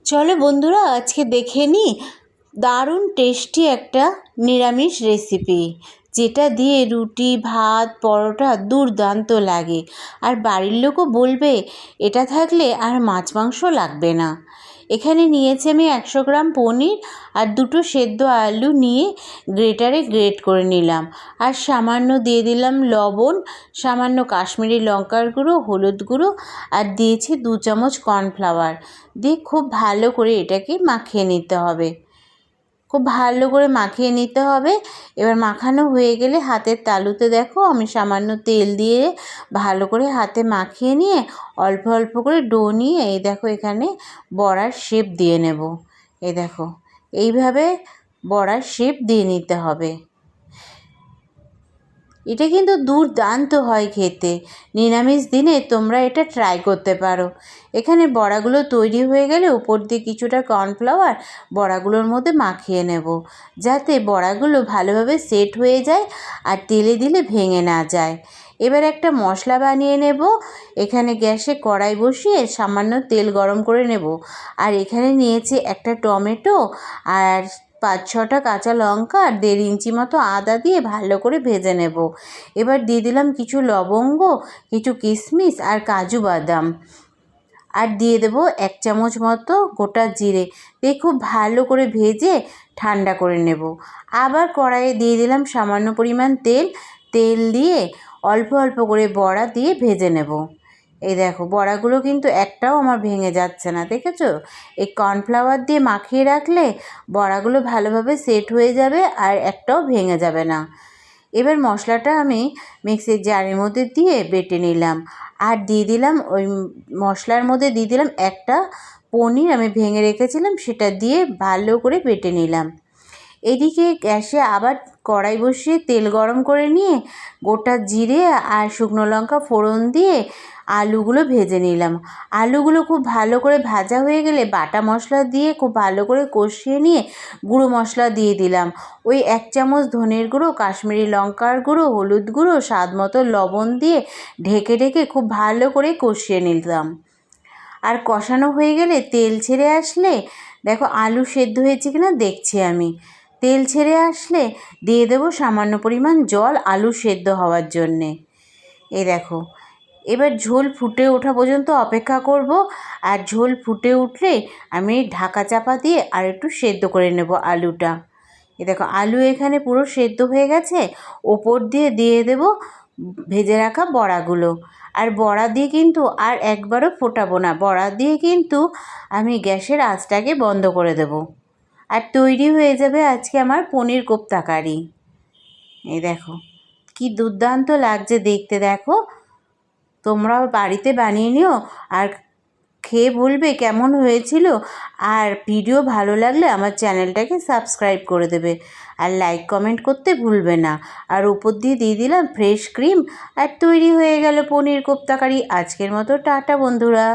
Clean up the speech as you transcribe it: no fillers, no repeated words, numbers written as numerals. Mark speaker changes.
Speaker 1: চলো বন্ধুরা, আজকে দেখে নিই দারুণ টেস্টি একটা নিরামিষ রেসিপি, যেটা দিয়ে রুটি, ভাত, পরোটা দুর্দান্ত লাগে। আর বাড়ির লোকও বলবে এটা থাকলে আর মাছ মাংস লাগবে না। এখানে নিয়েছি আমি 100 গ্রাম পনির আর 2টো সেদ্ধ আলু নিয়ে গ্রেটারে গ্রেট করে নিলাম। আর সামান্য দিয়ে দিলাম লবণ, সামান্য কাশ্মীরি লঙ্কার গুঁড়ো, হলুদ গুঁড়ো, আর দিয়েছি 2 চামচ কর্নফ্লাওয়ার দিয়ে খুব ভালো করে এটাকে মাখিয়ে নিতে হবে। খুব ভালো করে মাখিয়ে নিতে হবে। এবার মাখানো হয়ে গেলে হাতের তালুতে দেখো আমি সামান্য তেল দিয়ে ভালো করে হাতে মাখিয়ে নিয়ে অল্প অল্প করে ডো নিয়ে এই দেখো এখানে বড়ার শেপ দিয়ে নেব। এই দেখো এইভাবে বড়ার শেপ দিয়ে নিতে হবে। এটা কিন্তু দুর্দান্ত হয় খেতে। নিরামিষ দিনে তোমরা এটা ট্রাই করতে পারো। এখানে বড়াগুলো তৈরি হয়ে গেলে উপর দিয়ে কিছুটা কর্নফ্লাওয়ার বড়াগুলোর মধ্যে মাখিয়ে নেব, যাতে বড়াগুলো ভালোভাবে সেট হয়ে যায় আর তেলে দিলে ভেঙে না যায়। এবার একটা মশলা বানিয়ে নেব। এখানে গ্যাসে কড়াই বসিয়ে সামান্য তেল গরম করে নেব। আর এখানে নিয়েছি একটা টমেটো আর 5-6টা কাঁচা লঙ্কা আর 1.5 ইঞ্চি মতো আদা দিয়ে ভালো করে ভেজে নেব। এবার দিয়ে দিলাম কিছু লবঙ্গ, কিছু কিশমিশ আর কাজু বাদাম, আর দিয়ে দেবো 1 চামচ মতো গোটা জিরে দিয়ে খুব ভালো করে ভেজে ঠান্ডা করে নেব। আবার কড়াইয়ে দিয়ে দিলাম সামান্য পরিমাণ তেল দিয়ে অল্প অল্প করে বড়া দিয়ে ভেজে নেব। এই দেখো বড়াগুলো কিন্তু একটাও আমার ভেঙে যাচ্ছে না, দেখেছো? এই কর্নফ্লাওয়ার দিয়ে মাখিয়ে রাখলে বড়াগুলো ভালোভাবে সেট হয়ে যাবে আর একটাও ভেঙে যাবে না। এবার মশলাটা আমি মিক্সির জারের মধ্যে দিয়ে বেটে নিলাম। আর দিয়ে দিলাম ওই মশলার মধ্যে দিয়ে দিলাম একটা পনির আমি ভেঙে রেখেছিলাম, সেটা দিয়ে ভালো করে বেটে নিলাম। এদিকে গ্যাসে আবার কড়াই বসিয়ে তেল গরম করে নিয়ে গোটা জিরে আর শুকনো লঙ্কা ফোড়ন দিয়ে আলুগুলো ভেজে নিলাম। আলুগুলো খুব ভালো করে ভাজা হয়ে গেলে বাটা মশলা দিয়ে খুব ভালো করে কষিয়ে নিয়ে গুঁড়ো মশলা দিয়ে দিলাম। ওই 1 চামচ ধনের গুঁড়ো, কাশ্মীরি লঙ্কার গুঁড়ো, হলুদ গুঁড়ো, স্বাদ মতো লবণ দিয়ে ঢেকে ঢেকে খুব ভালো করে কষিয়ে নিলাম। আর কষানো হয়ে গেলে তেল ছেড়ে আসলে দেখো আলু সেদ্ধ হয়েছে কিনা দেখছি আমি। তেল ছেড়ে আসলে দিয়ে দেবো সামান্য পরিমাণ জল আলু সেদ্ধ হওয়ার জন্যে। এই দেখো এবার ঝোল ফুটে ওঠা পর্যন্ত অপেক্ষা করব। আর ঝোল ফুটে উঠলে আমি ঢাকা চাপা দিয়ে আর একটু সেদ্ধ করে নেব আলুটা। এই দেখো আলু এখানে পুরো সেদ্ধ হয়ে গেছে। ওপর দিয়ে দিয়ে দেব ভেজে রাখা বড়াগুলো। আর বড়া দিয়ে কিন্তু আর একবারও ফোটাবো না, বড়া দিয়ে কিন্তু আমি গ্যাসের আঁচটাকে বন্ধ করে দেব। আর তৈরি হয়ে যাবে আজকে আমার পনির কোপ্তা কারি। এই দেখো কি দুর্দান্ত লাগছে দেখতে, দেখো তোমরাও বাড়িতে বানিয়ে নিও আর খেয়ে বলবে কেমন হয়েছিল। আর ভিডিও ভালো লাগলে আমার চ্যানেলটাকে সাবস্ক্রাইব করে দেবে আর লাইক কমেন্ট করতে ভুলবে না। আর উপর দিয়ে দিয়ে দিলাম ফ্রেশ ক্রিম। আর তৈরি হয়ে গেল পনির কোপ্তা কারি। আজকের মতো টাটা বন্ধুরা।